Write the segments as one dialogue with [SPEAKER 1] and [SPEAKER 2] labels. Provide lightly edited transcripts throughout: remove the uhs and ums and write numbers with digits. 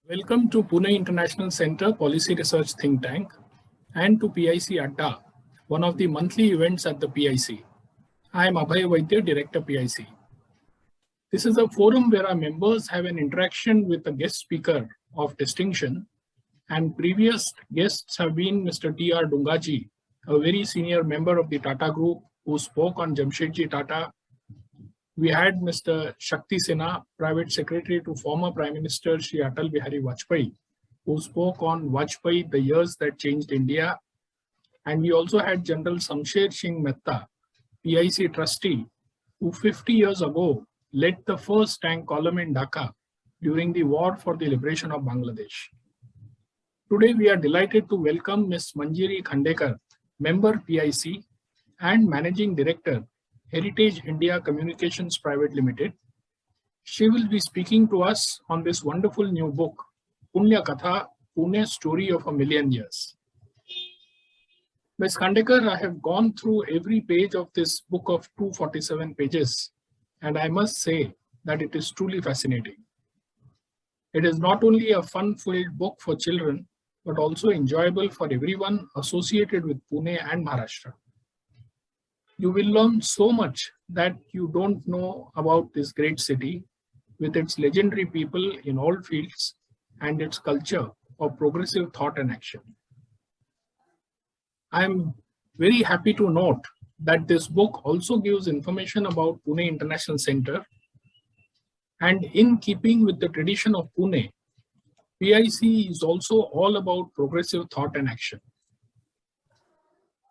[SPEAKER 1] Welcome to Pune International Center Policy Research Think Tank and to PIC Adda, one of the monthly events at the PIC. I am Abhay Vaidya, Director PIC. This is a forum where our members have an interaction with a guest speaker of distinction, and previous guests have been Mr. T.R. Dungaji, a very senior member of the Tata Group who spoke on Jamshedji Tata. We had Mr. Shakti Sinha, Private Secretary to former Prime Minister Shri Atal Bihari Vajpayee, who spoke on Vajpayee, the years that changed India. And we also had General Samsher Singh Mehta, PIC trustee, who 50 years ago led the first tank column in Dhaka during the war for the liberation of Bangladesh. Today, we are delighted to welcome Ms. Manjiri Khandekar, member PIC and Managing Director, Heritage India Communications Private Limited. She will be speaking to us on this wonderful new book, Punya Katha, Pune's Story of a Million Years. Ms. Khandekar, I have gone through every page of this book of 247 pages, and I must say that it is truly fascinating. It is not only a fun-filled book for children, but also enjoyable for everyone associated with Pune and Maharashtra. You will learn so much that you don't know about this great city with its legendary people in all fields and its culture of progressive thought and action. I am very happy to note that this book also gives information about Pune International Center, and in keeping with the tradition of Pune, PIC is also all about progressive thought and action.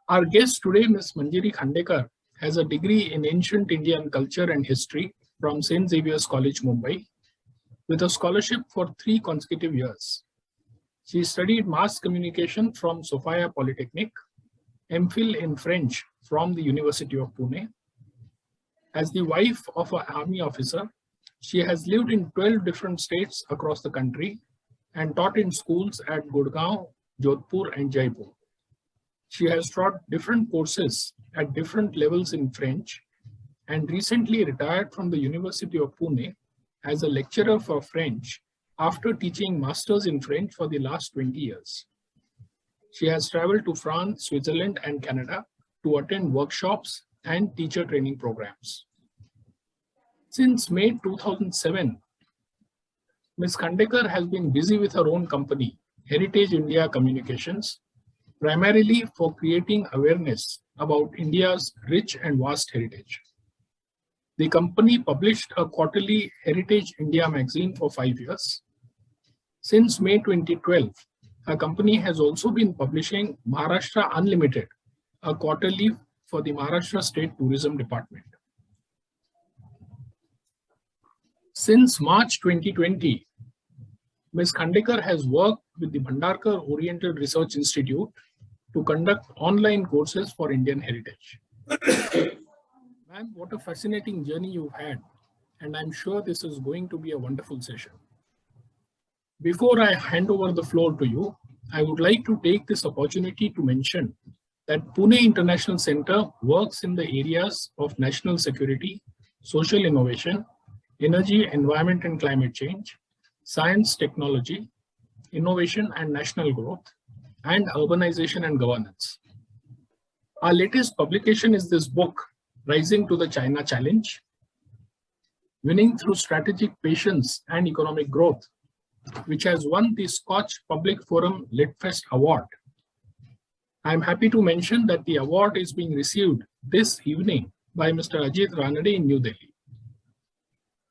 [SPEAKER 1] Our guest today, Ms. Manjiri Khandekar, has a degree in ancient Indian culture and history from St. Xavier's College, Mumbai, with a scholarship for 3 consecutive years. She studied mass communication from Sophia Polytechnic, MPhil in French from the University of Pune. As the wife of an army officer, she has lived in 12 different states across the country and taught in schools at Gurgaon, Jodhpur, and Jaipur. She has taught different courses at different levels in French and recently retired from the University of Pune as a lecturer for French after teaching masters in French for the last 20 years. She has traveled to France, Switzerland, and Canada to attend workshops and teacher training programs. Since May 2007, Ms. Khandekar has been busy with her own company, Heritage India Communications, primarily for creating awareness about India's rich and vast heritage. The company published a quarterly Heritage India magazine for 5 years. Since May 2012, her company has also been publishing Maharashtra Unlimited, a quarterly for the Maharashtra State Tourism Department. Since March 2020, Ms. Khandekar has worked with the Bhandarkar Oriental Research Institute to conduct online courses for Indian heritage. Ma'am, what a fascinating journey you've had, and I'm sure this is going to be a wonderful session. Before I hand over the floor to you, I would like to take this opportunity to mention that Pune International Center works in the areas of national security, social innovation, energy, environment and climate change, science, technology, innovation and national growth, and urbanization and governance. Our latest publication is this book, Rising to the China Challenge, Winning Through Strategic Patience and Economic Growth, which has won the Scotch Public Forum LitFest Award. I am happy to mention that the award is being received this evening by Mr. Ajit Ranade in New Delhi.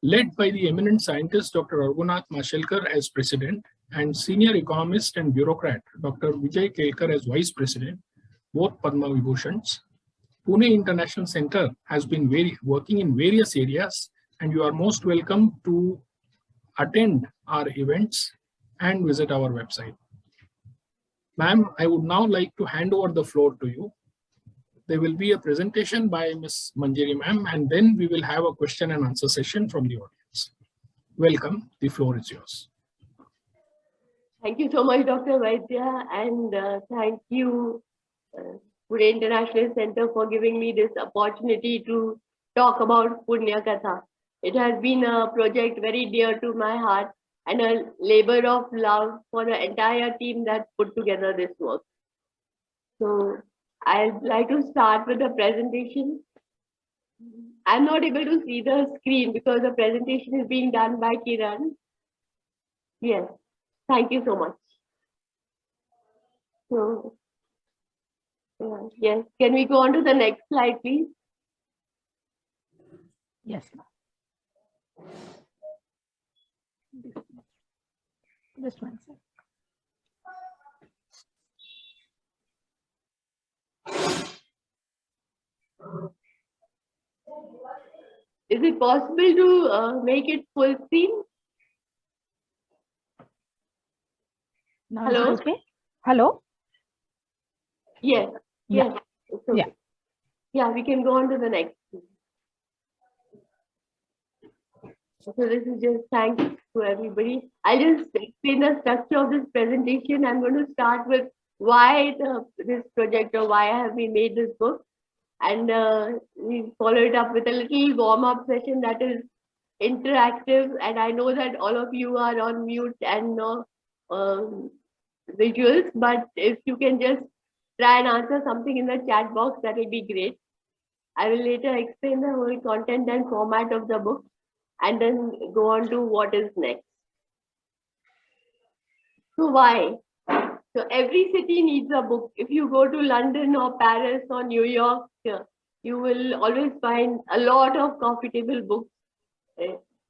[SPEAKER 1] Led by the eminent scientist Dr. Raghunath Mashelkar as president and senior economist and bureaucrat Dr. Vijay Kelkar as vice president, both Padma Vibhushans, Pune International Center has been working in various areas, and you are most welcome to attend our events and visit our website. Ma'am, I would now like to hand over the floor to you. There will be a presentation by Ms. Manjiri ma'am, and then we will have a question and answer session from the audience. Welcome, the floor is yours.
[SPEAKER 2] Thank you so much, Dr. Vaidya, and thank you, Pune International Center, for giving me this opportunity to talk about Punya Katha. It has been a project very dear to my heart, and a labor of love for the entire team that put together this work. So I'd like to start with the presentation. I'm not able to see the screen because the presentation is being done by Kiran. Yes, thank you so much. So, yes, can we go on to the next slide, please?
[SPEAKER 3] Yes, ma'am. Just one second.
[SPEAKER 2] Is it possible to make it full screen?
[SPEAKER 3] Now
[SPEAKER 2] Hello?
[SPEAKER 3] is it okay? Hello?
[SPEAKER 2] Yes.
[SPEAKER 3] Yeah.
[SPEAKER 2] Yes. It's okay.
[SPEAKER 3] Yeah.
[SPEAKER 2] Yeah, we can go on to the next. So this is just thanks to everybody. I'll just explain the structure of this presentation. I'm going to start with why this project or why have we made this book. And we follow it up with a little warm-up session that is interactive. And I know that all of you are on mute and no visuals, but if you can just try and answer something in the chat box, that will be great. I will later explain the whole content and format of the book and then go on to what is next. So why? So every city needs a book. If you go to London or Paris or New York, you will always find a lot of coffee table books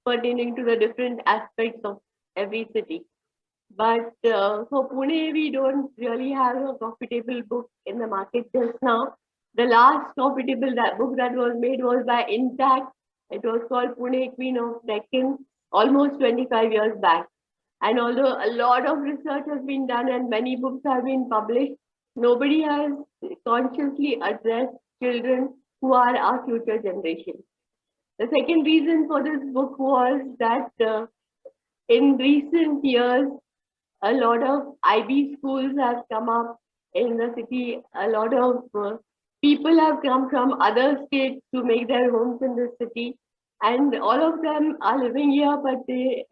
[SPEAKER 2] pertaining to the different aspects of every city. But for Pune, we don't really have a coffee table book in the market just now. The last coffee table book that was made was by Intact. It was called Pune Queen of Deccan, almost 25 years back. And although a lot of research has been done and many books have been published, nobody has consciously addressed children who are our future generation. The second reason for this book was that in recent years, a lot of IB schools have come up in the city. A lot of people have come from other states to make their homes in the city. And all of them are living here, but they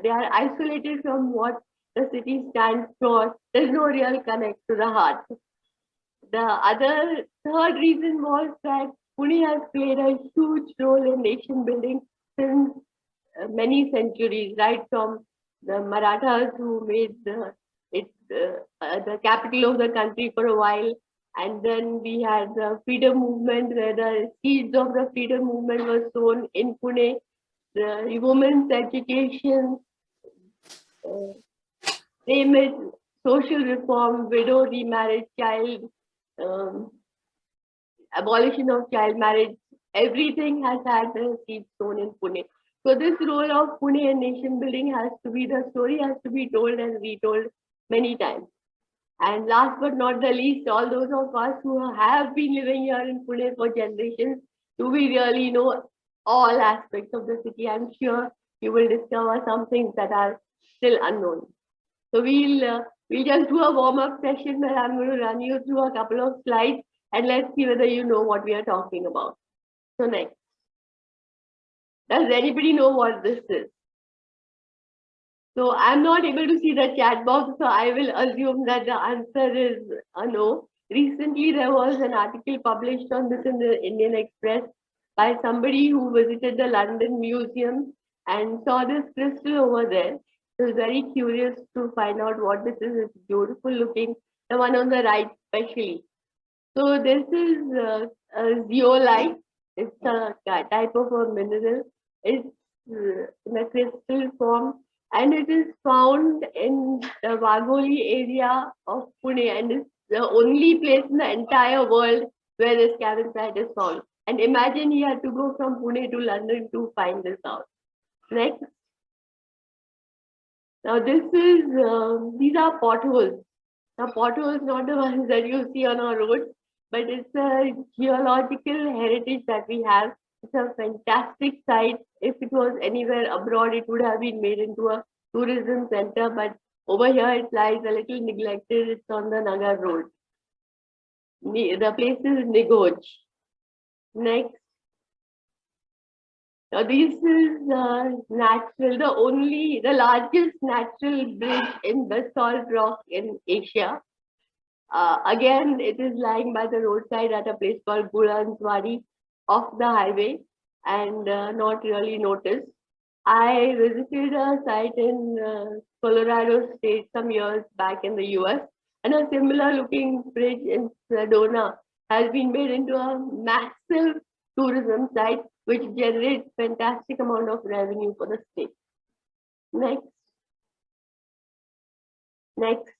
[SPEAKER 2] are isolated from what the city stands for. There's no real connect to the heart. The third reason was that Pune has played a huge role in nation building since many centuries, right from the Marathas who made the capital of the country for a while. And then we had the freedom movement where the seeds of the freedom movement were sown in Pune. The women's education, payment, social reform, widow remarriage, child, abolition of child marriage, everything has had the seeds sown in Pune. So this role of Pune and nation building the story has to be told and retold many times. And last but not the least, all those of us who have been living here in Pune for generations, do we really know all aspects of the city? I'm sure you will discover some things that are still unknown. So we'll just do a warm-up session where I'm going to run you through a couple of slides and let's see whether you know what we are talking about. So next. Does anybody know what this is? So I'm not able to see the chat box, so I will assume that the answer is a no. Recently, there was an article published on this in the Indian Express by somebody who visited the London Museum and saw this crystal over there. So I was very curious to find out what this is. It's beautiful looking, the one on the right especially. So this is a zeolite. It's a type of a mineral. It's in a crystal form and it is found in the Wagholi area of Pune and it's the only place in the entire world where this cavernsite is found. And imagine he had to go from Pune to London to find this out. Next. Now this is, these are potholes. Now potholes not the ones that you see on our roads, but it's a geological heritage that we have. It's a fantastic site. If it was anywhere abroad, it would have been made into a tourism center, but over here it lies a little neglected. It's on the Nagar Road. The place is Nigoj. Next. Now, this is the largest natural bridge in basalt rock in Asia. Again, it is lying by the roadside at a place called Bulanswadi off the highway and not really noticed. I visited a site in Colorado State some years back in the US, and a similar looking bridge in Sedona has been made into a massive tourism site which generates fantastic amount of revenue for the state. Next. Next.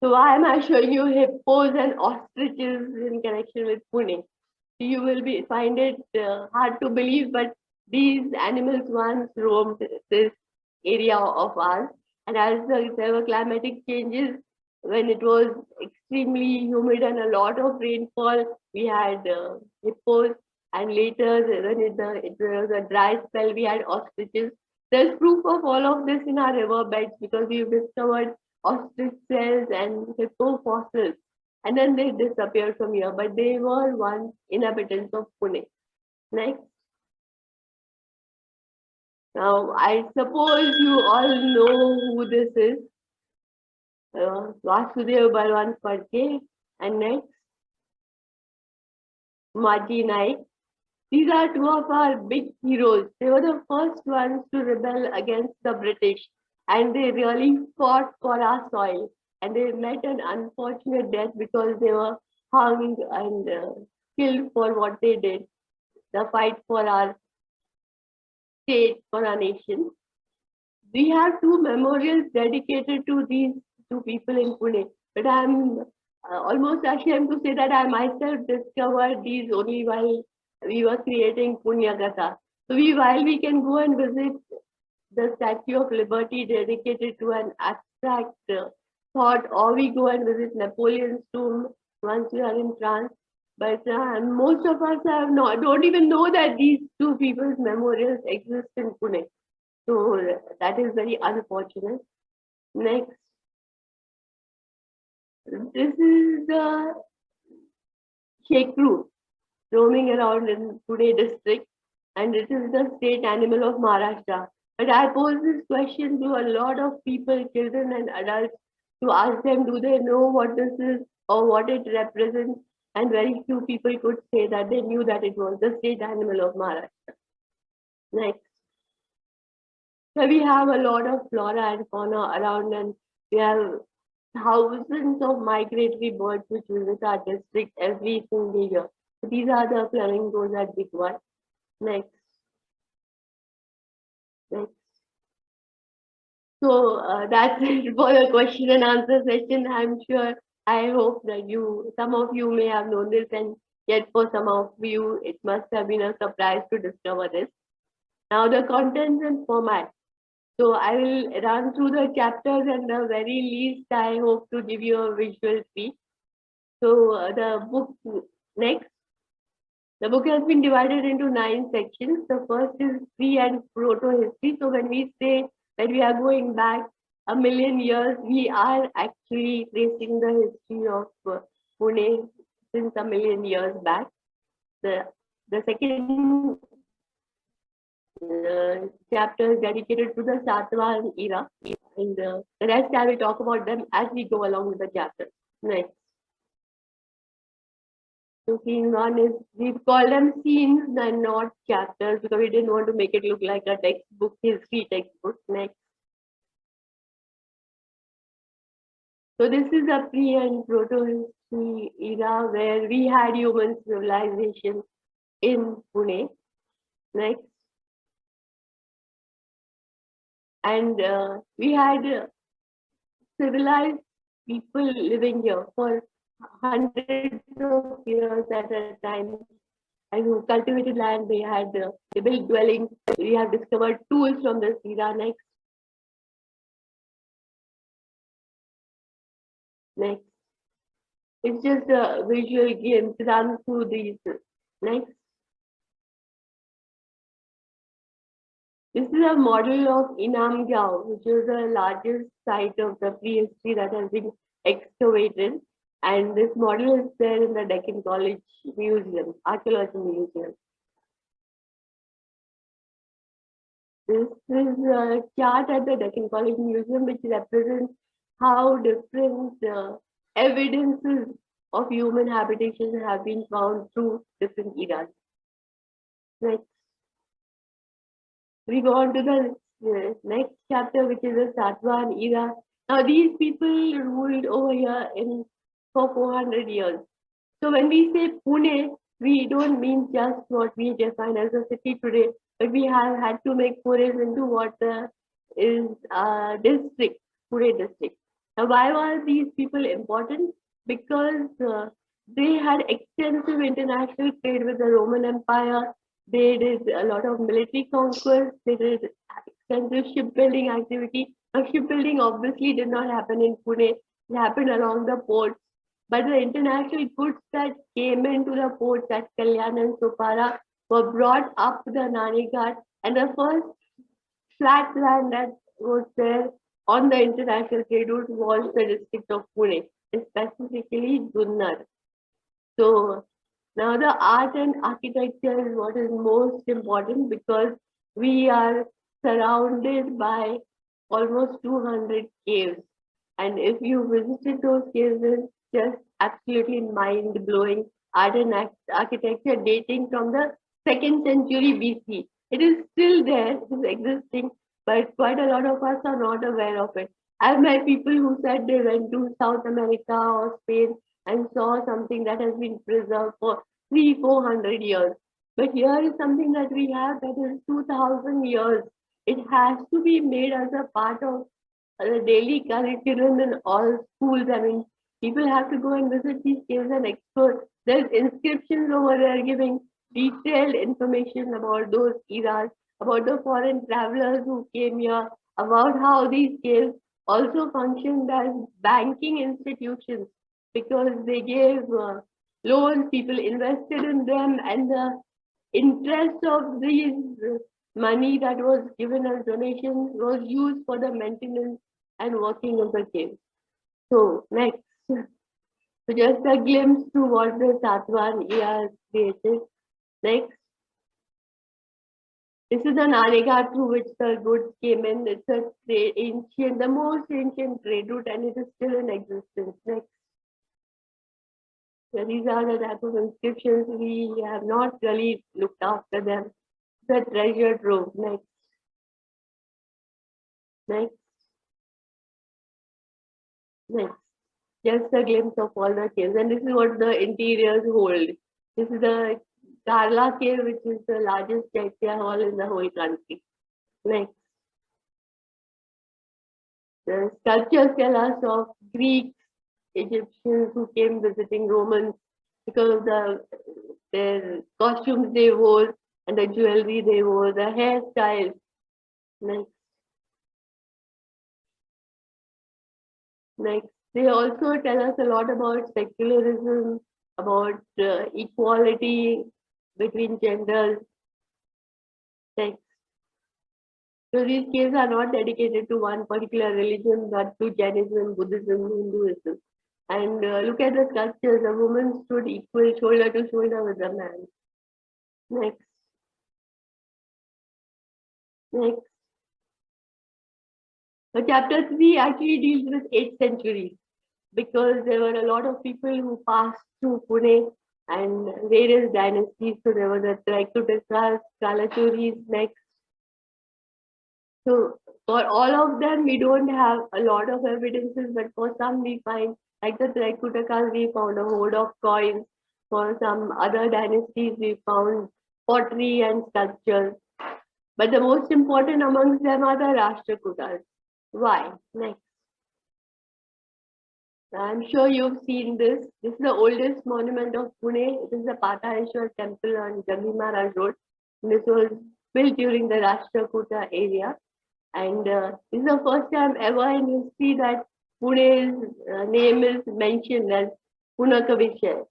[SPEAKER 2] So why am I showing you hippos and ostriches in connection with Pune? You will find it hard to believe, but these animals once roamed this area of ours. And as there were climatic changes, when it was extremely humid and a lot of rainfall, we had hippos. And later, when it was a dry spell, we had ostriches. There's proof of all of this in our riverbeds because we've discovered ostrich cells and hippo fossils. And then they disappeared from here, but they were once inhabitants of Pune. Next. Now, I suppose you all know who this is. Vasudev Balwant Phadke. And next, Maji Naik. These are two of our big heroes. They were the first ones to rebel against the British, and they really fought for our soil. And they met an unfortunate death because they were hung and killed for what they did, the fight for our state, for our nation. We have two memorials dedicated to these two people in Pune, but I'm almost ashamed to say that I myself discovered these only while we were creating Punya Gatha. So while we can go and visit the Statue of Liberty dedicated to an abstract thought, or we go and visit Napoleon's tomb once we are in France. But most of us don't even know that these two people's memorials exist in Pune. So that is very unfortunate. Next. This is the Shekru roaming around in Pune district, and it is the state animal of Maharashtra. But I pose this question to a lot of people, children and adults, to ask them, do they know what this is or what it represents? And very few people could say that they knew that it was the state animal of Maharashtra. Next. So we have a lot of flora and fauna around, and we have thousands of migratory birds which visit our district every single year. So these are the flamingos at Big One. Next. Next. So that's it for the question and answer session. I hope that some of you may have known this, and yet for some of you, it must have been a surprise to discover this. Now the contents and format. So I will run through the chapters, and the very least, I hope to give you a visual speech. So the book next. The book has been divided into 9 sections. The first is pre and proto history. So when we say that we are going back 1,000,000 years, we are actually tracing the history of Pune since 1,000,000 years back. The second chapter is dedicated to the Satavahan era, and the rest I will talk about them as we go along with the chapters. Next. So scene 1 is, we've called them scenes and not chapters because we didn't want to make it look like a textbook, history textbook. Next. So this is a pre and proto-history era where we had human civilization in Pune. Next. And we had civilized people living here for hundreds of years at a time, and who cultivated land. They built dwellings. We have discovered tools from this era. Next. Next. It's just a visual game to run through these. Next. This is a model of Inamgao, which is the largest site of the prehistory that has been excavated. And this model is there in the Deccan College Museum, Archaeology Museum. This is a chart at the Deccan College Museum which represents how different evidences of human habitation have been found through different eras. Next, we go on to the next chapter, which is the Satvahan era. Now, these people ruled over here for 400 years. So when we say Pune, we don't mean just what we define as a city today, but we have had to make forays into what is district, Pune district. Now, why were these people important? Because they had extensive international trade with the Roman Empire. They did a lot of military conquest. They did extensive shipbuilding activity. Now, shipbuilding obviously did not happen in Pune. It happened along the ports. But the international goods that came into the ports at Kalyan and Sopara were brought up the Nani Ghat, and the first flat land that was there on the international trade route was the district of Pune, and specifically Junnar. So now the art and architecture is what is most important because we are surrounded by almost 200 caves. And if you visited those caves, it's just absolutely mind-blowing art and architecture dating from the 2nd century BC. It is still there, it is existing, but quite a lot of us are not aware of it. I've met people who said they went to South America or Spain and saw something that has been preserved for 300-400 years. But here is something that we have that is 2000 years. It has to be made as a part of the daily curriculum in all schools. I mean, people have to go and visit these caves and explore. There's inscriptions over there giving detailed information about those eras, about the foreign travelers who came here, about how these caves also functioned as banking institutions because they gave loans, people invested in them, and the interest of these money that was given as donations was used for the maintenance and working of the cave. So next, so just a glimpse to what the Satwan era created. Next, this is an Nani Ghat through which the goods came in. It's a ancient, the most ancient trade route, and it is still in existence. Next. So these are the type of inscriptions. We have not really looked after them. The treasure trove. Next. Next. Next. Just a glimpse of all the caves. And this is what the interiors hold. This is the Karla cave, which is the largest Chaitya hall in the whole country. Next. The sculptures tell us of Greeks, Egyptians who came visiting Romans because of their costumes they wore and the jewelry they wore, the hairstyles. Next. Next. They also tell us a lot about secularism, about equality between genders. Next. So these caves are not dedicated to one particular religion, but to Jainism, Buddhism, Hinduism. And look at the sculptures. A woman stood equal, shoulder to shoulder with a man. Next. Next. So chapter 3 actually deals with 8th century because there were a lot of people who passed through Pune and various dynasties. So there were the Traikutas, Kalachuris. Next. So for all of them, we don't have a lot of evidences, but for some we find, like the Traikutakas, we found a hoard of coins. For some other dynasties, we found pottery and sculptures. But the most important amongst them are the Rashtrakutas. Why? Next. I'm sure you've seen this. This is the oldest monument of Pune. It is the Pataheshwar temple on Jangi Maharaj Road. This was built during the Rashtrakuta era. And this is the first time ever in history that Pune's name is mentioned as Punakavishay.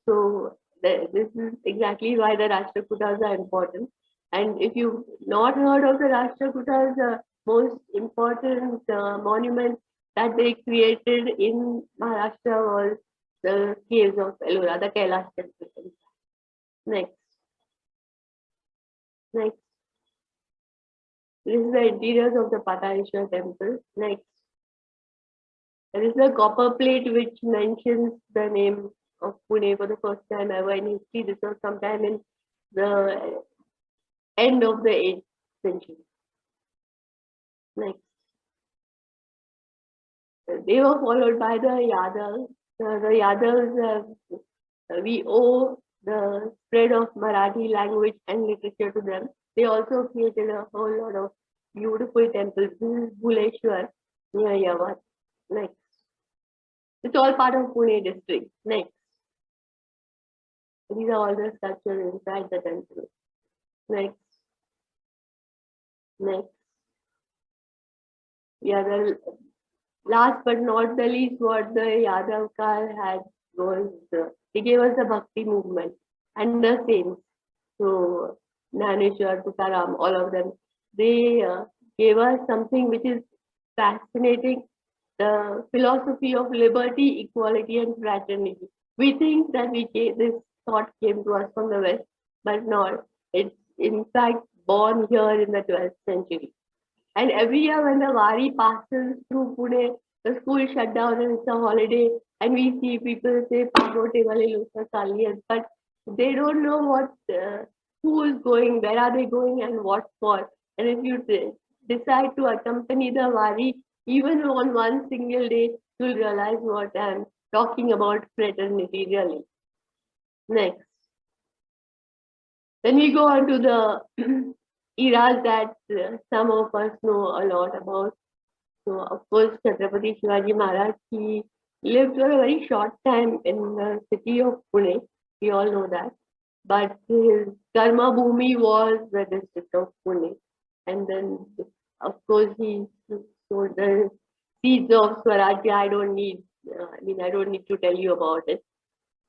[SPEAKER 2] So this is exactly why the Rashtrakutas are important. And if you've not heard of the Rashtrakutas, the most important monument that they created in Maharashtra was the caves of Ellora, the Kailash temple. Next. Next. This is the interiors of the Pataleshwar temple. Next. There is a copper plate which mentions the name of Pune for the first time ever in history. This was sometime in the end of the 8th century. Next. They were followed by the Yadavs. The Yadavs, we owe the spread of Marathi language and literature to them. They also created a whole lot of beautiful temples. This is Bhuleshwar near Yavat. Next. It's all part of Pune district. Next. These are all the structures inside the temple. Next. Next. Yeah, the last but not the least, what the Yadavkar had was they gave us the Bhakti movement and the saints. So Naneshwar, Tukaram, all of them, they gave us something which is fascinating, the philosophy of liberty, equality, and fraternity. We think that this thought came to us from the West, but not. It's in fact born here in the 12th century. And every year when the Wari passes through Pune, the school shut down and it's a holiday, and we see people say Pagote wale loka Kaliyas, but they don't know who is going, where are they going, and what for. And if you decide to accompany the Wari, even on one single day, you'll realize what I'm talking about, fraternity really. Next. Then we go on to the eras that some of us know a lot about. So, of course, Chhatrapati Shivaji Maharaj, he lived for a very short time in the city of Pune. We all know that. But his Karma Bhumi was the district of Pune. And then, of course, he sowed the seeds of Swarajya. I don't need to tell you about it.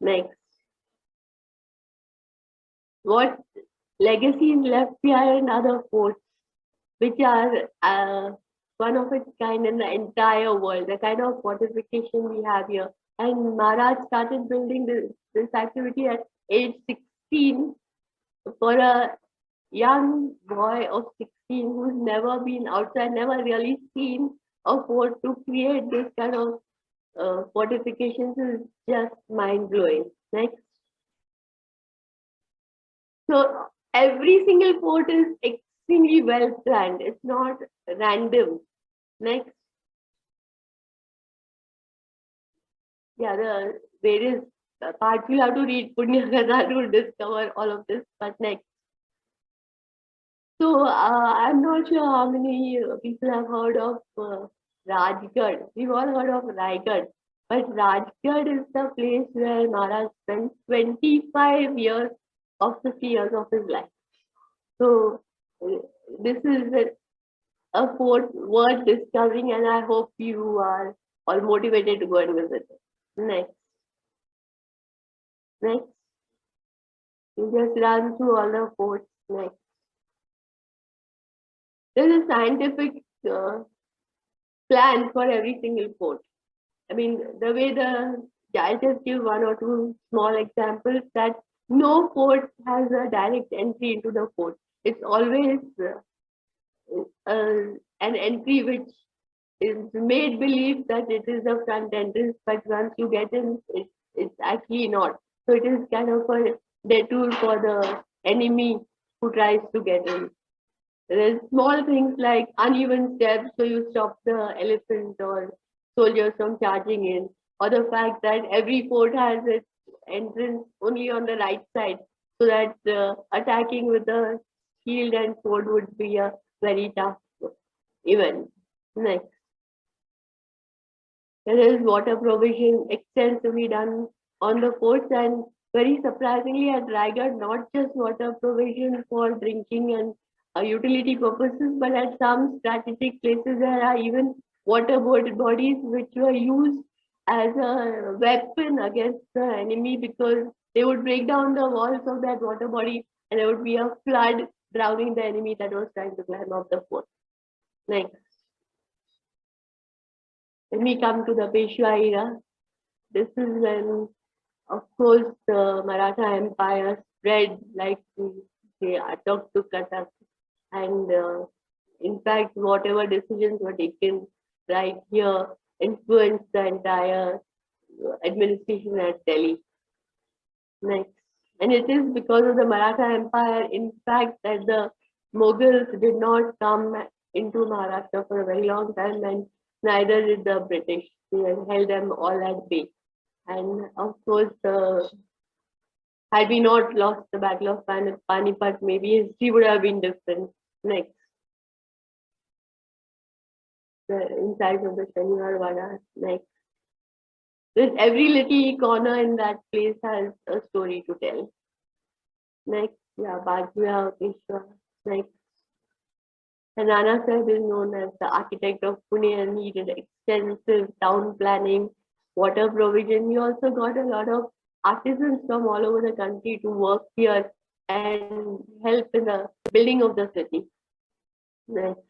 [SPEAKER 2] Next. What legacy is left behind other forts, which are one of its kind in the entire world, the kind of fortification we have here. And Maharaj started building this activity at age 16 for a young boy of 16 who's never been outside, never really seen a fort. To create this kind of fortifications is just mind-blowing. Next. So every single fort is extremely well planned. It's not random. Next. Yeah, the various parts you have to read Punya Katha to discover all of this. But next. So I'm not sure how many people have heard of Rajgarh. We've all heard of Raigad. But Rajgarh is the place where Maharaj spent 25 years of 50 years of his life. So this is a fort worth discovering, and I hope you are all motivated to go and visit it. Next. Next. You just run through all the forts. Next. There's a scientific plan for every single fort. I mean, the way I'll just give one or two small examples that no fort has a direct entry into the fort. It's always an entry which is made believe that it is the front entrance, but once you get in, it's actually not. So it is kind of a detour for the enemy who tries to get in. There's small things like uneven steps, so you stop the elephant or soldiers from charging in, or the fact that every fort has its entrance only on the right side, so that attacking with a shield and sword would be a very tough event. Next. There is water provision extensively done on the forts, and very surprisingly at Raigad, not just water provision for drinking and utility purposes, but at some strategic places there are even water bodies which were used as a weapon against the enemy, because they would break down the walls of that water body and there would be a flood drowning the enemy that was trying to climb up the fort. Next. When we come to the Peshwa era, this is when, of course, the Maratha Empire spread like the Atok to Cuttack, and in fact, whatever decisions were taken right here influenced the entire administration at Delhi. Next. And it is because of the Maratha Empire, in fact, that the Mughals did not come into Maharashtra for a very long time, and neither did the British. They had held them all at bay. And of course, had we not lost the Battle of Panipat, maybe history would have been different. Next. The inside of the Shaniwar Wada. Next. Every little corner in that place has a story to tell. Next, yeah, Bajpayee, Peshwa. Next. And Nana Sahib is known as the architect of Pune, and he did extensive town planning, water provision. He also got a lot of artisans from all over the country to work here and help in the building of the city. Next.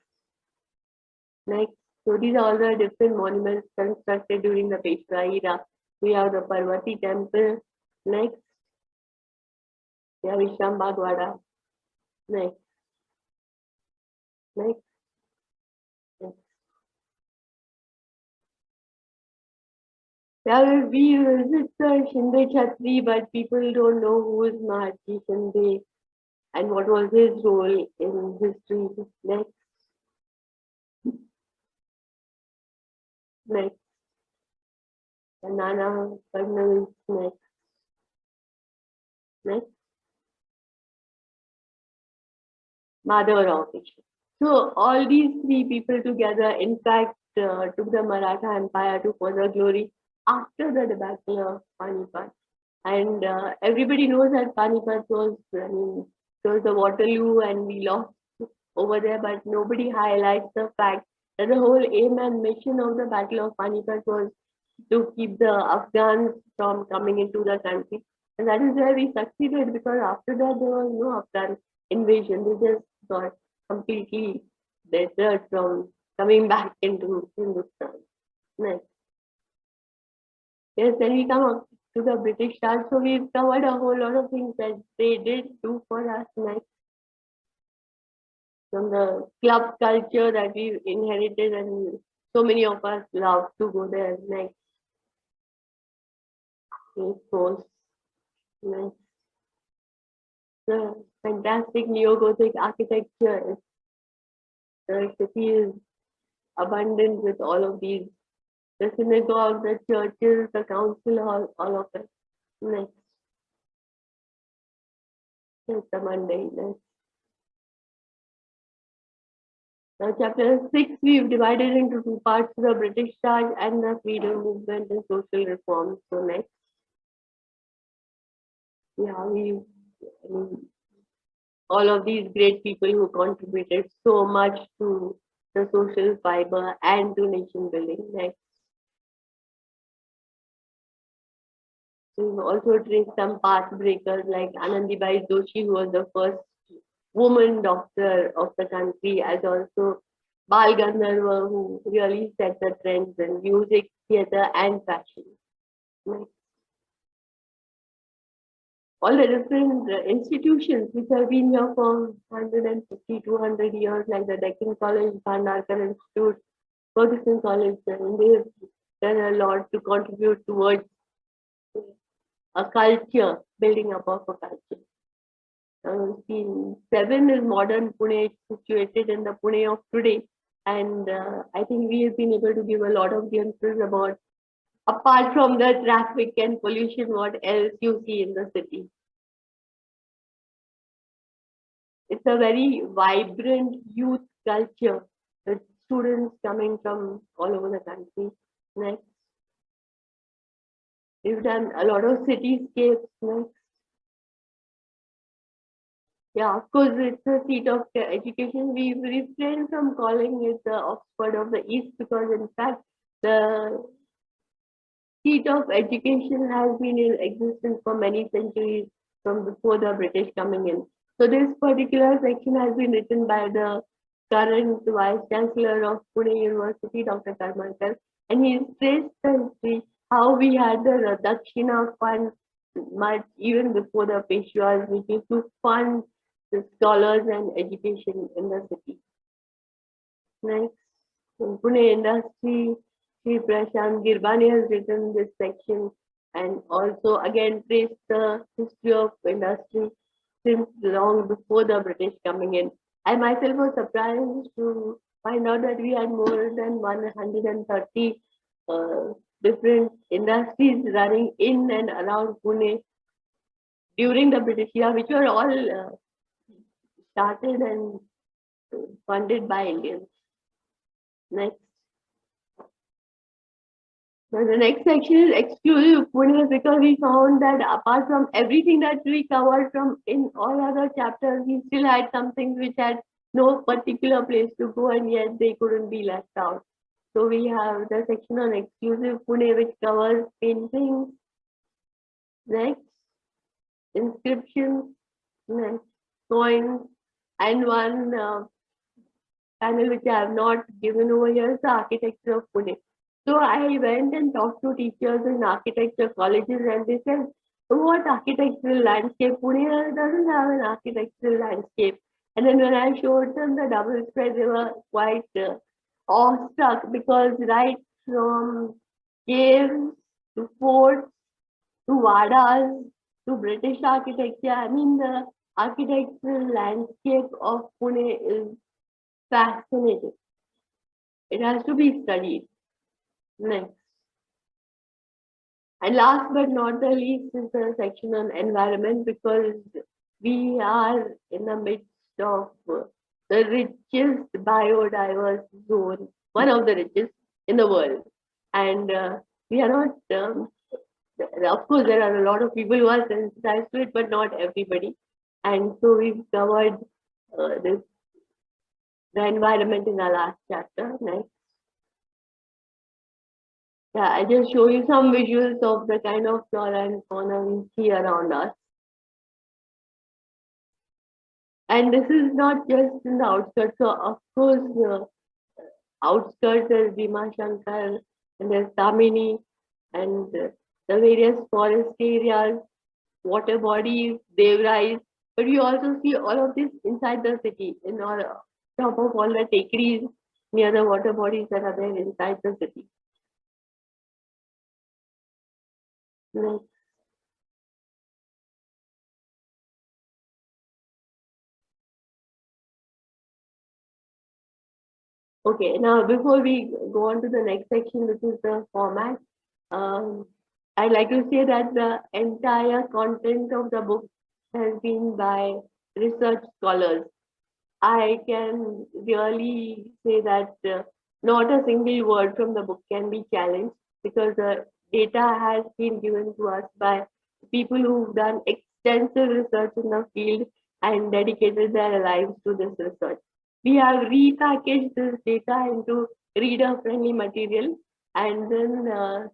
[SPEAKER 2] Next. So these are all the different monuments constructed during the Peshwa era. We have the Parvati temple. Next. We have Vishwambag Wada. Next. Next. Next. Yeah, we visit the Shinde Chhatri, but people don't know who is Mahatma Shinde and what was his role in history. Next. Next. Nana Fadnavis. Next. Next. Madhavrao Peshwa. So all these three people together, in fact, took the Maratha Empire to further glory after the Battle of Panipat. And everybody knows that Panipat was, it was the Waterloo, and we lost over there, but nobody highlights the fact that the whole aim and mission of the Battle of Panipat was to keep the Afghans from coming into the country. And that is where we succeeded, because after that there was no Afghan invasion. They just got completely deterred from coming back into Hindustan. Next. Yes, then we come up to the British Raj. So we've covered a whole lot of things that they did do for us. Next. From the club culture that we inherited, and so many of us love to go there. Next. Coast. Next. The fantastic neo-Gothic architecture. The city is abundant with all of these. The synagogue, the churches, the council hall, all of it. Next. It's the Monday. Next. Now, chapter 6, we've divided into two parts: the British Raj and the freedom movement and social reforms. So next. Yeah, all of these great people who contributed so much to the social fiber and to nation building. Next. We've also traced some path breakers like Anandibai Joshi, who was the first woman doctor of the country, as also Bal Gandharva, who really set the trends in music, theatre, and fashion. Next. All the different institutions which have been here for 150, 200 years, like the Deccan College, Bhandarkar Institute, Ferguson College, and they've done a lot to contribute towards a culture, building up of a culture. Scene 7 is modern Pune, situated in the Pune of today. And I think we have been able to give a lot of glimpses about, apart from the traffic and pollution, what else you see in the city. It's a very vibrant youth culture with students coming from all over the country. Next. We've done a lot of cityscapes. Next. Yeah, of course, it's a seat of education. We refrain from calling it the Oxford of the East, because in fact, the seat of education has been in existence for many centuries from before the British coming in. So this particular section has been written by the current Vice Chancellor of Pune University, Dr. Karmakar, and he traced the history, how we had the Dakshina Fund much even before the Peshwas, which used to fund the scholars and education in the city. Next, in Pune industry, Sri Prashant Girbani has written this section and also again traced the history of industry since long before the British coming in. I myself was surprised to find out that we had more than 130 different industries running in and around Pune during the British era, which were all started and funded by Indians. Next. So the next section is exclusive Pune because we found that apart from everything that we covered from in all other chapters, we still had some things which had no particular place to go and yet they couldn't be left out. So we have the section on exclusive Pune which covers paintings, next, inscriptions, next, coins, and one panel which I have not given over here is the architecture of Pune. So I went and talked to teachers in architecture colleges and they said, what architectural landscape? Pune doesn't have an architectural landscape. And then when I showed them the double spread, they were quite awestruck because right from caves to forts to vadas to British architecture, I mean the architectural landscape of Pune is fascinating. It has to be studied. Next. And last but not the least is the section on environment because we are in the midst of the richest biodiverse zone, one of the richest in the world. And we are not, of course, there are a lot of people who are sensitized to it, but not everybody. And so we've covered the environment in our last chapter. Next. Yeah, I just show you some visuals of the kind of flora and fauna we see around us. And this is not just in the outskirts. So of course, outskirts there's Bhima Shankar and there's Tamini and the various forest areas, water bodies, Devrais. But we also see all of this inside the city, in all, top of all the takeries near the water bodies that are there inside the city. Next. Okay, now before we go on to the next section, which is the format, I'd like to say that the entire content of the book has been by research scholars. I can really say that not a single word from the book can be challenged because the data has been given to us by people who've done extensive research in the field and dedicated their lives to this research. We have repackaged this data into reader-friendly material, and then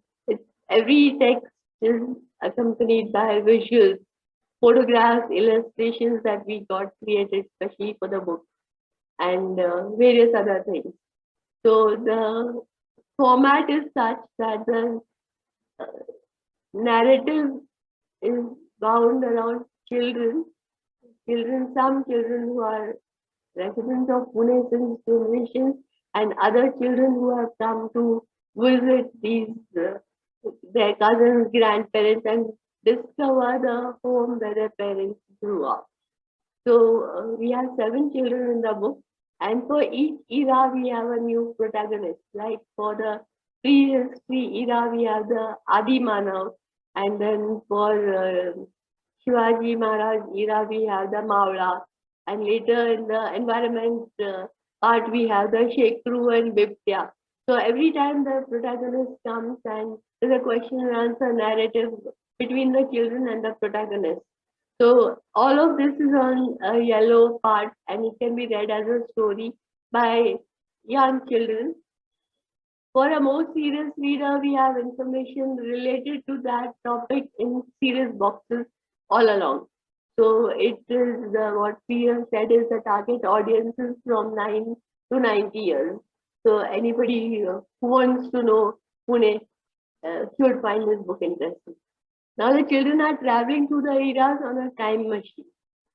[SPEAKER 2] every text is accompanied by visuals, photographs, illustrations that we got created especially for the book, and various other things. So the format is such that the narrative is bound around children, some children who are residents of Pune since generations, and other children who have come to visit these their cousins, grandparents, and discover the home where their parents grew up. So we have 7 children in the book, and for each era we have a new protagonist. Like for the prehistory era, we have the Adi Manav, and then for Shivaji Maharaj era, we have the Mawla, and later in the environment part, we have the Shekru and Biptya. So every time the protagonist comes and there's a question and answer narrative between the children and the protagonist. So all of this is on a yellow part and it can be read as a story by young children. For a more serious reader, we have information related to that topic in serious boxes all along. So it is what we have said is the target audiences from 9 to 90 years. So anybody who wants to know Pune should find this book interesting. Now the children are traveling through the eras on a time machine.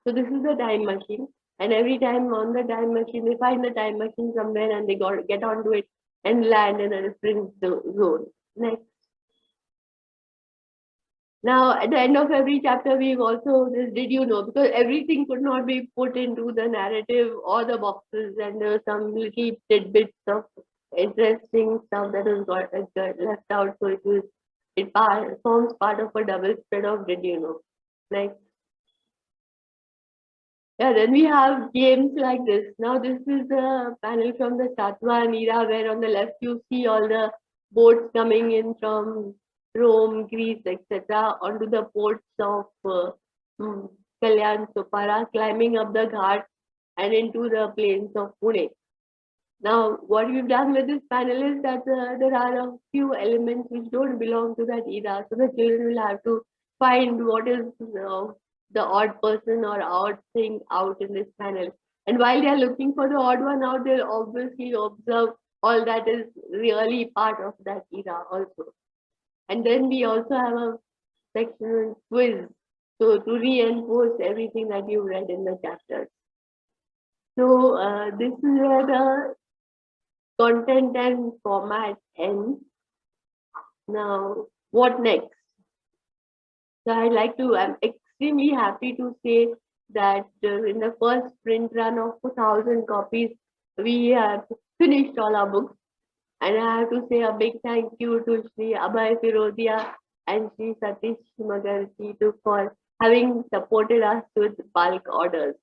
[SPEAKER 2] So this is the time machine. And every time on the time machine, they find the time machine somewhere and they get onto it and land in a different zone. Next. Now, at the end of every chapter, we've also this did you know, because everything could not be put into the narrative or the boxes, and there were some little tidbits of interesting stuff that was got left out. So it forms part of a double spread of did you know. Next. Yeah, then we have games like this. Now, this is the panel from the Satwan era, where on the left you see all the boats coming in from Rome, Greece, etc., onto the ports of Kalyan, Sopara, climbing up the Ghat and into the plains of Pune. Now, what we've done with this panel is that there are a few elements which don't belong to that era. So the children will have to find what is the odd person or odd thing out in this panel. And while they are looking for the odd one out, they'll obviously observe all that is really part of that era also. And then we also have a section quiz. So to reinforce everything that you read in the chapters. So this is where the content and format ends. Now, what next? So I'm extremely happy to say that in the first print run of 1,000 copies, we have finished all our books. And I have to say a big thank you to Shri Abhay Firodia and Shri Satish Magarji for having supported us with bulk orders.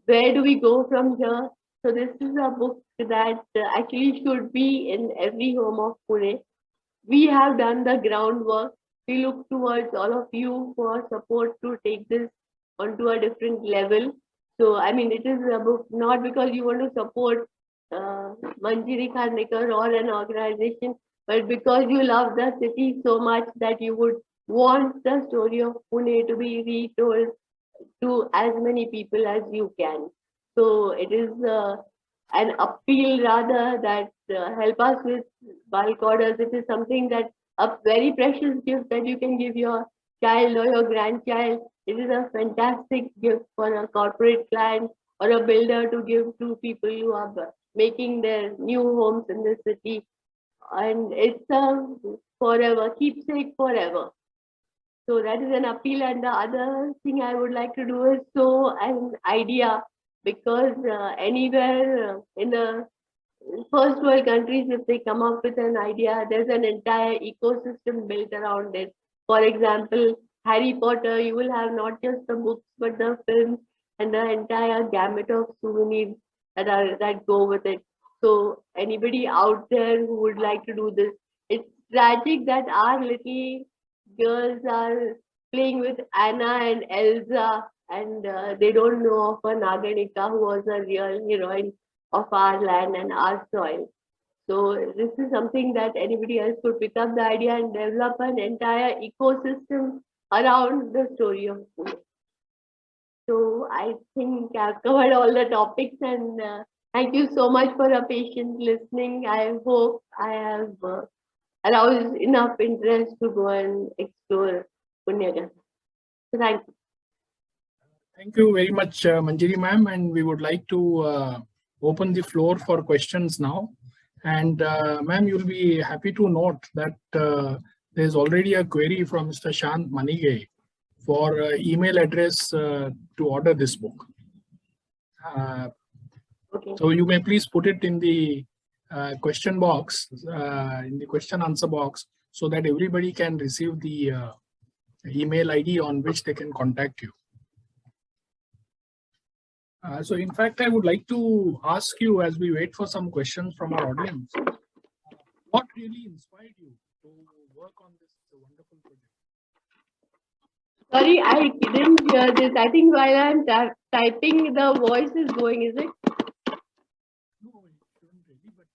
[SPEAKER 2] Where do we go from here? So this is a book that actually should be in every home of Pune. We have done the groundwork. We look towards all of you for support to take this onto a different level. So, I mean, it is a book not because you want to support Manjiri Khandekar or an organization, but because you love the city so much that you would want the story of Pune to be retold to as many people as you can. So it is an appeal rather that help us with bulk orders. It is something that a very precious gift that you can give your child or your grandchild. It is a fantastic gift for a corporate client or a builder to give to people who are making their new homes in the city. And it's a forever, keepsake forever. So that is an appeal. And the other thing I would like to do is show an idea, because anywhere in the first world countries, if they come up with an idea, there's an entire ecosystem built around it. For example, Harry Potter, you will have not just the books, but the films and the entire gamut of souvenirs that go with it. So anybody out there who would like to do this, it's tragic that our little girls are playing with Anna and Elsa, and they don't know of a Naganika who was a real heroine of our land and our soil. So this is something that anybody else could pick up the idea and develop an entire ecosystem around the story of Pune. So I think I've covered all the topics, and thank you so much for your patient listening. I hope I have aroused enough interest to go and explore Punyagana. So thank you.
[SPEAKER 1] Thank you very much, Manjiri ma'am, and we would like to open the floor for questions now. And ma'am, you'll be happy to note that there's already a query from Mr. Shant Manige for email address to order this book.
[SPEAKER 2] Okay.
[SPEAKER 1] So you may please put it in the question box, in the question answer box, so that everybody can receive the email ID on which they can contact you. So in fact, I would like to ask you, as we wait for some questions from our audience, what really inspired you to work on this wonderful project?
[SPEAKER 2] Sorry, I didn't hear this. I think while I'm typing, the voice is going, is it?
[SPEAKER 1] No, it shouldn't really, but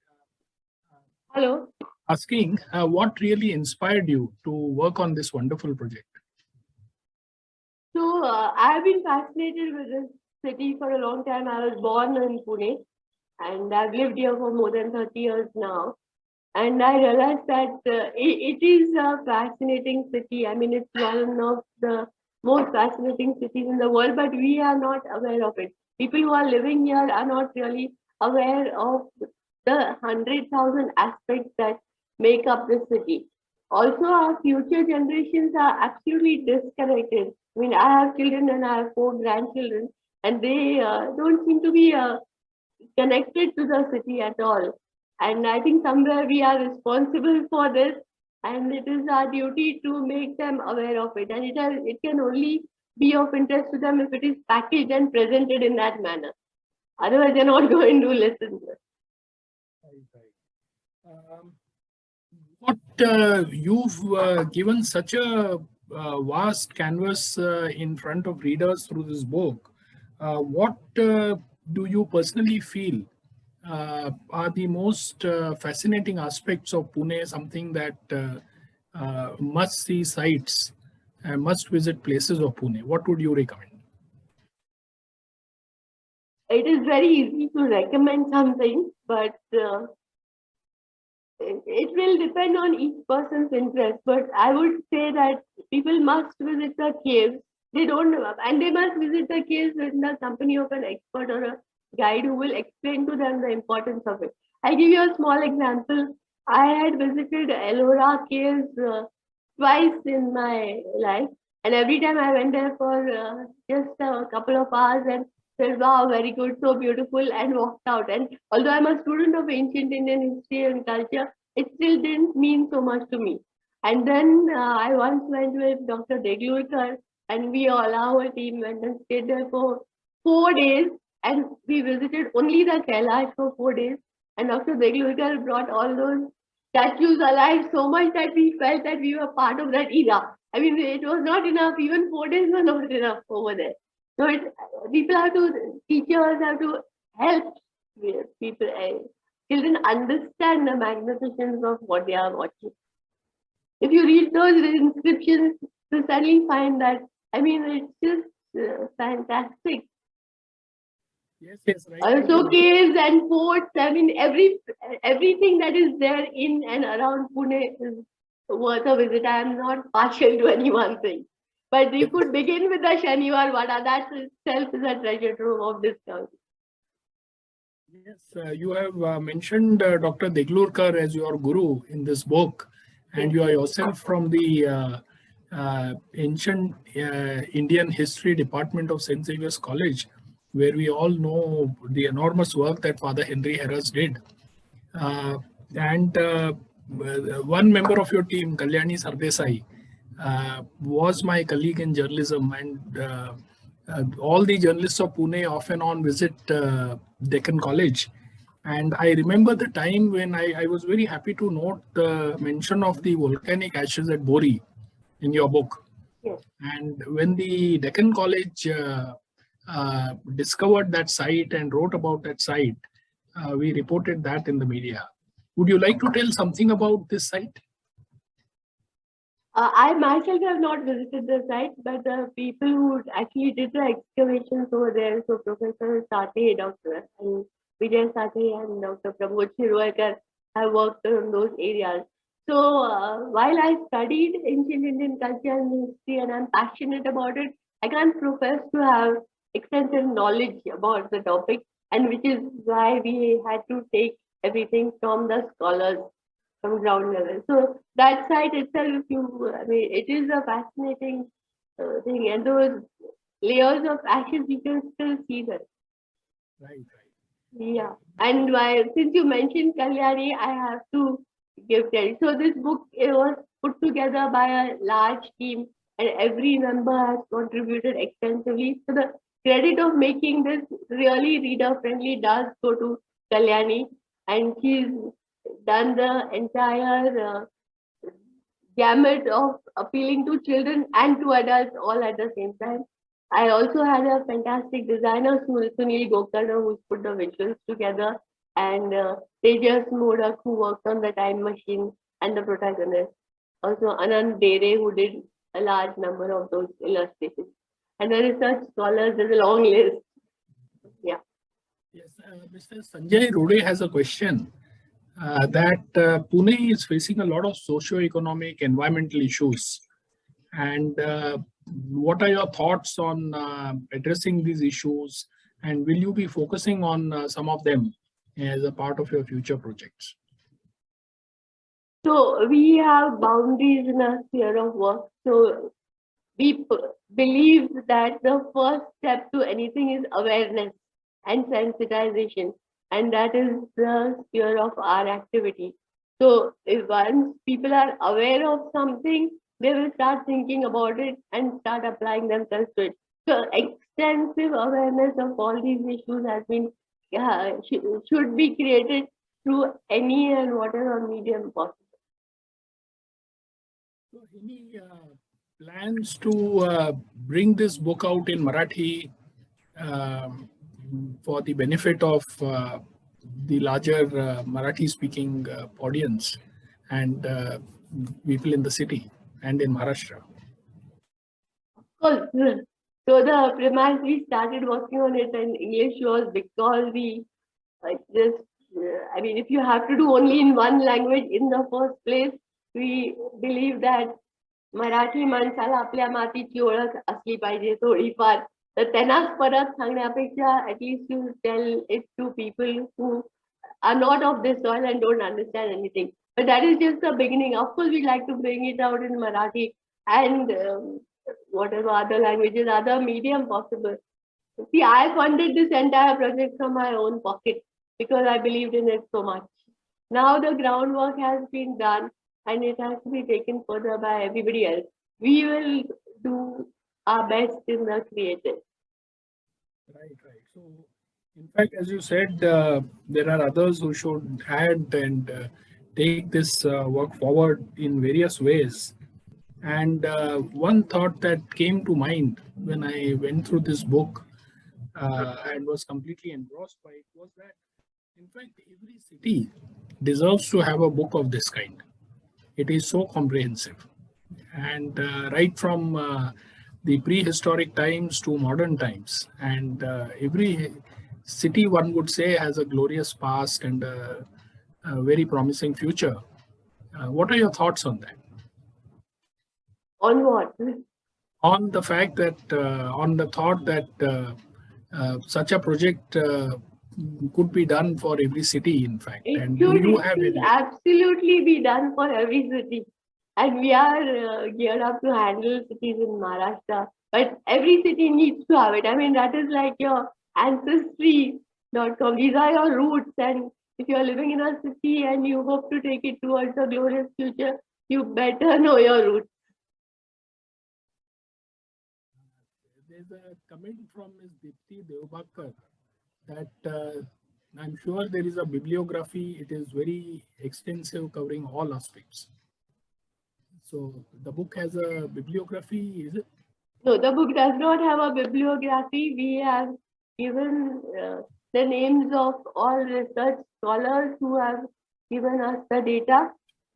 [SPEAKER 2] Hello?
[SPEAKER 1] asking what really inspired you to work on this wonderful project?
[SPEAKER 2] So I've been fascinated with this city for a long time. I was born in Pune, and I've lived here for more than 30 years now. And I realized that it is a fascinating city. I mean, it's one of the most fascinating cities in the world, but we are not aware of it. People who are living here are not really aware of the 100,000 aspects that make up the city. Also, our future generations are absolutely disconnected. I mean, I have children and I have 4 grandchildren, and they don't seem to be connected to the city at all. And I think somewhere we are responsible for this, and it is our duty to make them aware of it. And it can only be of interest to them if it is packaged and presented in that manner. Otherwise, they're not going to listen to it.
[SPEAKER 1] You've given such a vast canvas in front of readers through this book. What do you personally feel are the most fascinating aspects of Pune, something that must see sites, must visit places of Pune? What would you recommend?
[SPEAKER 2] It is very easy to recommend something, but it will depend on each person's interest. But I would say that people must visit the caves. They must visit the caves in the company of an expert or a guide who will explain to them the importance of it. I'll give you a small example. I had visited Ellora Caves twice in my life, and every time I went there for just a couple of hours and said, wow, very good, so beautiful, and walked out. And although I'm a student of ancient Indian history and culture, it still didn't mean so much to me. And then I once went with Dr. Deglurkar, and we all, our team, went and stayed there for 4 days, and we visited only the Kailash for 4 days. And Dr. Deglurkar brought all those statues alive so much that we felt that we were part of that era. I mean, it was not enough. Even 4 days were not enough over there. So people have to, teachers have to help people, children understand the magnificence of what they are watching. If you read those inscriptions, you suddenly find that, I mean, it's just fantastic.
[SPEAKER 1] Yes, right.
[SPEAKER 2] Also, caves and forts. I mean, everything that is there in and around Pune is worth a visit. I am not partial to any one thing. But you could begin with the Shaniwar Wada. That itself is a treasure trove of discovery.
[SPEAKER 1] Yes, you have mentioned Dr. Deglurkar as your guru in this book, and you are yourself from the ancient Indian history department of St. Xavier's College, where we all know the enormous work that Father Henry Harris did. And one member of your team, Kalyani Sardesai, was my colleague in journalism, and all the journalists of Pune off and on visit Deccan College. And I remember the time when I was very happy to note the mention of the volcanic ashes at Bori in your book.
[SPEAKER 2] Yes.
[SPEAKER 1] And when the Deccan College discovered that site and wrote about that site, we reported that in the media. Would you like to tell something about this site?
[SPEAKER 2] I myself have not visited the site, but the people who actually did the excavations over there, so Professor Sate, Dr. Vijay Sate and Dr. Pramod Shirwalkar have worked on those areas. So while I studied ancient Indian culture and history and I'm passionate about it, I can't profess to have extensive knowledge about the topic, and which is why we had to take everything from the scholars from ground level. So that site itself, it is a fascinating thing, and those layers of ashes you can still see them.
[SPEAKER 1] Right.
[SPEAKER 2] Yeah, and since you mentioned Kalyani, I have to give credit. So this book, it was put together by a large team, and every member has contributed extensively. So the credit of making this really reader-friendly does go to Kalyani, and she's done the entire gamut of appealing to children and to adults all at the same time. I also had a fantastic designer, Sunil Gokarna, who's put the visuals together, and Tejas Modak, who worked on the time machine and the protagonist. Also Anand Dere, who did a large number of those illustrations. And the research scholars, there's a long list. Yeah.
[SPEAKER 1] Yes, Mr. Sanjay Rode has a question. That Pune is facing a lot of socio-economic environmental issues, and what are your thoughts on addressing these issues? And will you be focusing on some of them as a part of your future projects?
[SPEAKER 2] So we have boundaries in our sphere of work. So we believe that the first step to anything is awareness and sensitization, and that is the sphere of our activity. So if once people are aware of something, they will start thinking about it and start applying themselves to it. So extensive awareness of all these issues has been should be created through any and whatever medium possible.
[SPEAKER 1] So any plans to bring this book out in Marathi um, for the benefit of the larger Marathi-speaking audience and people in the city and in Maharashtra?
[SPEAKER 2] Cool. So the premise we started working on it in English was because we just, I mean, if you have to do only in one language in the first place, we believe that Marathi माणसाला आपल्या मातीची ओळख असली पाहिजे थोडीफार तर त्यांनाच परत सांगण्यापेक्षा at least you tell it to people who are not of this soil and don't understand anything. But that is just the beginning. Of course, we'd like to bring it out in Marathi and whatever other languages, other medium possible. See, I funded this entire project from my own pocket because I believed in it so much. Now the groundwork has been done and it has to be taken further by everybody else. We will do our best in the creative.
[SPEAKER 1] Right. So, in fact, as you said, there are others who should add and take this work forward in various ways. And one thought that came to mind when I went through this book and was completely engrossed by it was that, in fact, every city deserves to have a book of this kind. It is so comprehensive. And right from the prehistoric times to modern times. And every city, one would say, has a glorious past and a very promising future. What are your thoughts on that?
[SPEAKER 2] On what?
[SPEAKER 1] On the fact that, on the thought that such a project could be done for every city, in fact. And do you have
[SPEAKER 2] It
[SPEAKER 1] any?
[SPEAKER 2] should absolutely be done for every city. And we are geared up to handle cities in Maharashtra. But every city needs to have it. I mean, that is like your ancestry.com. These are your roots. And if you're living in a city and you hope to take it towards a glorious future, you better know your roots.
[SPEAKER 1] There's a comment from Ms. Dipti Devbakar that I'm sure there is a bibliography. It is very extensive, covering all aspects. So the book has a bibliography, is it?
[SPEAKER 2] No, the book does not have a bibliography. We have given the names of all research scholars who have given us the data.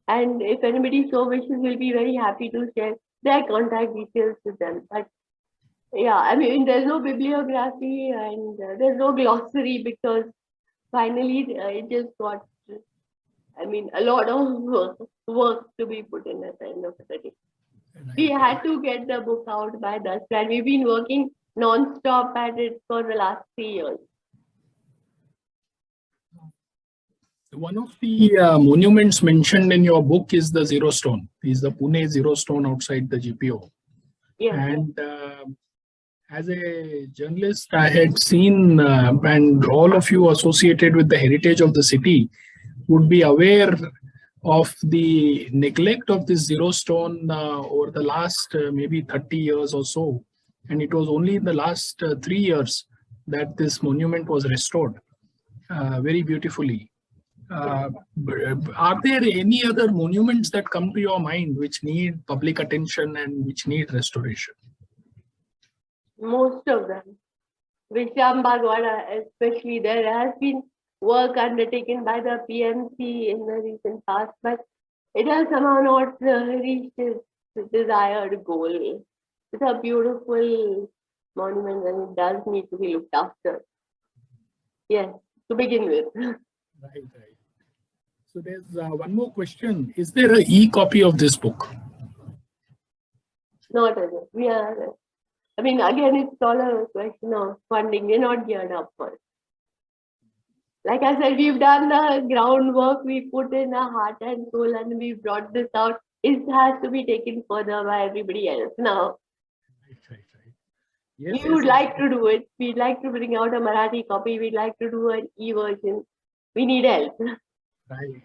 [SPEAKER 2] And if anybody so wishes, we'll be very happy to share their contact details with them. But yeah, I mean, there's no bibliography and there's no glossary because finally it just got, I mean, a lot of work to be put in at the end of the day. We had to get the book out by dusk, and we've been working non-stop at it for the last 3 years.
[SPEAKER 1] One of the monuments mentioned in your book is the Zero Stone. Is the Pune Zero Stone outside the GPO.
[SPEAKER 2] Yes.
[SPEAKER 1] And as a journalist, I had seen, and all of you associated with the heritage of the city would be aware of the neglect of this Zero Stone over the last maybe 30 years or so. And it was only in the last 3 years that this monument was restored very beautifully. Are there any other monuments that come to your mind which need public attention and which need restoration?
[SPEAKER 2] Most of them. Vishram Bhagwada, especially, there has been work undertaken by the PMC in the recent past, but it has somehow not reached its desired goal. It's a beautiful monument and it does need to be looked after. Yes, to begin with.
[SPEAKER 1] Right. So there's one more question. Is there an e-copy of this book?
[SPEAKER 2] Not as we are I mean, again, it's all a question of funding. We're not geared up for it. Like I said, we've done the groundwork, we put in our heart and soul, and we brought this out. It has to be taken further by everybody else now.
[SPEAKER 1] Right. Yes,
[SPEAKER 2] We would like to do it. We'd like to bring out a Marathi copy. We'd like to do an e-version. We need help.
[SPEAKER 1] Right.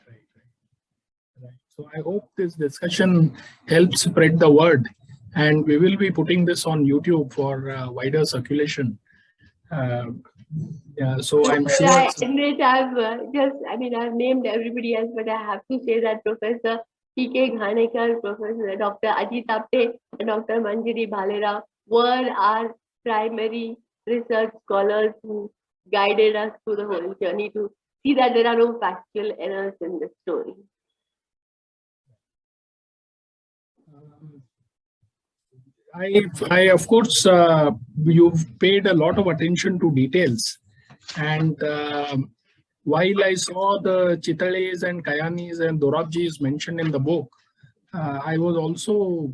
[SPEAKER 1] So I hope this discussion helps spread the word, and we will be putting this on YouTube for wider circulation. Yeah, so I'm sure.
[SPEAKER 2] I've named everybody else, but I have to say that Professor P.K. Ghanekar, Professor Dr. Ajit Apte, and Dr. Manjari Bhalera were our primary research scholars who guided us through the whole journey to see that there are no factual errors in the story.
[SPEAKER 1] I of course, you've paid a lot of attention to details, and while I saw the Chitales and Kayanis and Dorabjis mentioned in the book, I was also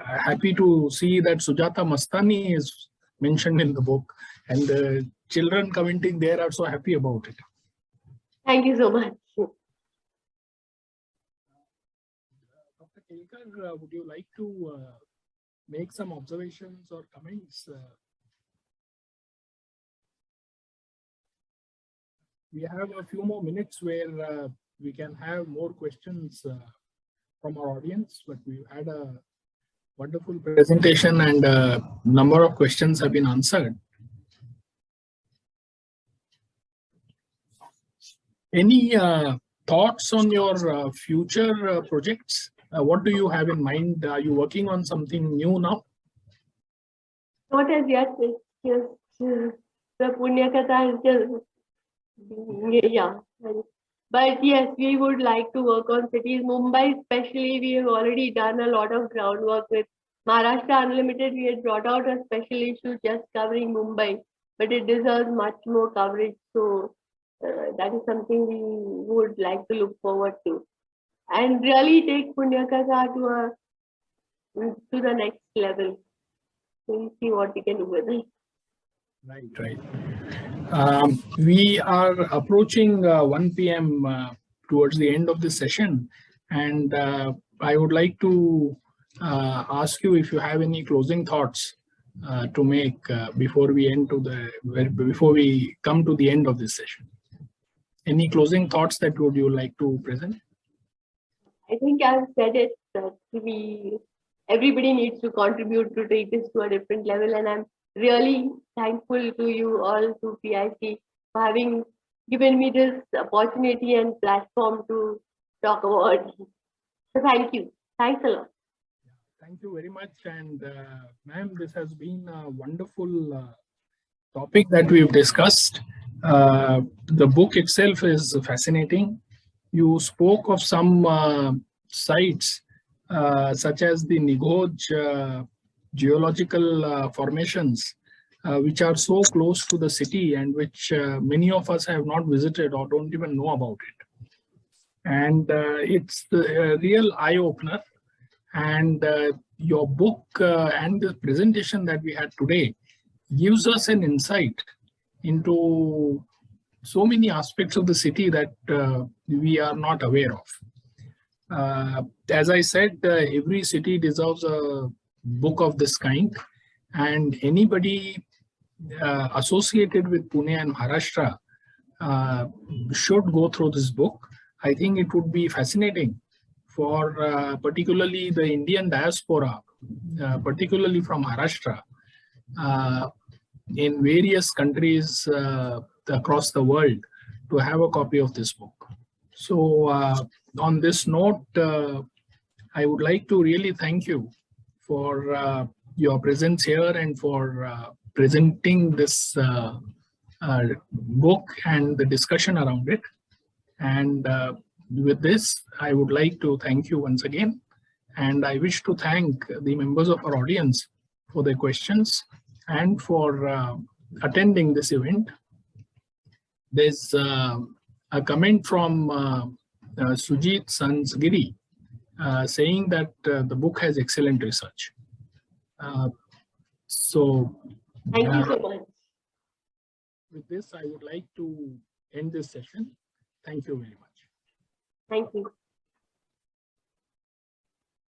[SPEAKER 1] happy to see that Sujata Mastani is mentioned in the book, and the children commenting there are so happy about it.
[SPEAKER 2] Thank you so much.
[SPEAKER 1] Dr. Kelkar, would you like to make some observations or comments? We have a few more minutes where we can have more questions from our audience, but we've had a wonderful presentation and a number of questions have been answered. Any thoughts on your future projects? What do you have in mind? Are you working on something new now?
[SPEAKER 2] Not as yet. It's just the Punya Katha is just, yeah. But yes, we would like to work on cities. Mumbai especially, we have already done a lot of groundwork with Maharashtra Unlimited. We had brought out a special issue just covering Mumbai, but it deserves much more coverage. So that is something we would like to look forward to. And really take Punya Katha to the next level. We'll see what we can do with it.
[SPEAKER 1] Right. We are approaching 1 p.m. Towards the end of this session, and I would like to ask you if you have any closing thoughts to make before we come to the end of this session. Any closing thoughts that would you like to present?
[SPEAKER 2] I think I've said it, that everybody needs to contribute to take this to a different level, and I'm really thankful to you all, to PIC, for having given me this opportunity and platform to talk about it. So thank you. Thanks a lot.
[SPEAKER 1] Thank you very much. And ma'am, this has been a wonderful topic that we've discussed. The book itself is fascinating. You spoke of some sites such as the Nighoj geological formations, which are so close to the city and which many of us have not visited or don't even know about it. And it's a real eye-opener. And your book and the presentation that we had today gives us an insight into so many aspects of the city that we are not aware of. As I said, every city deserves a book of this kind, and anybody associated with Pune and Maharashtra should go through this book. I think it would be fascinating for particularly the Indian diaspora, particularly from Maharashtra, in various countries across the world, to have a copy of this book. So on this note, I would like to really thank you for your presence here and for presenting this book and the discussion around it. And with this, I would like to thank you once again. And I wish to thank the members of our audience for their questions and for attending this event. There's a comment from Sujit Sansgiri saying that the book has excellent research. So
[SPEAKER 2] Thank you so much.
[SPEAKER 1] with this, I would like to end this session. Thank you very much.
[SPEAKER 2] Thank you.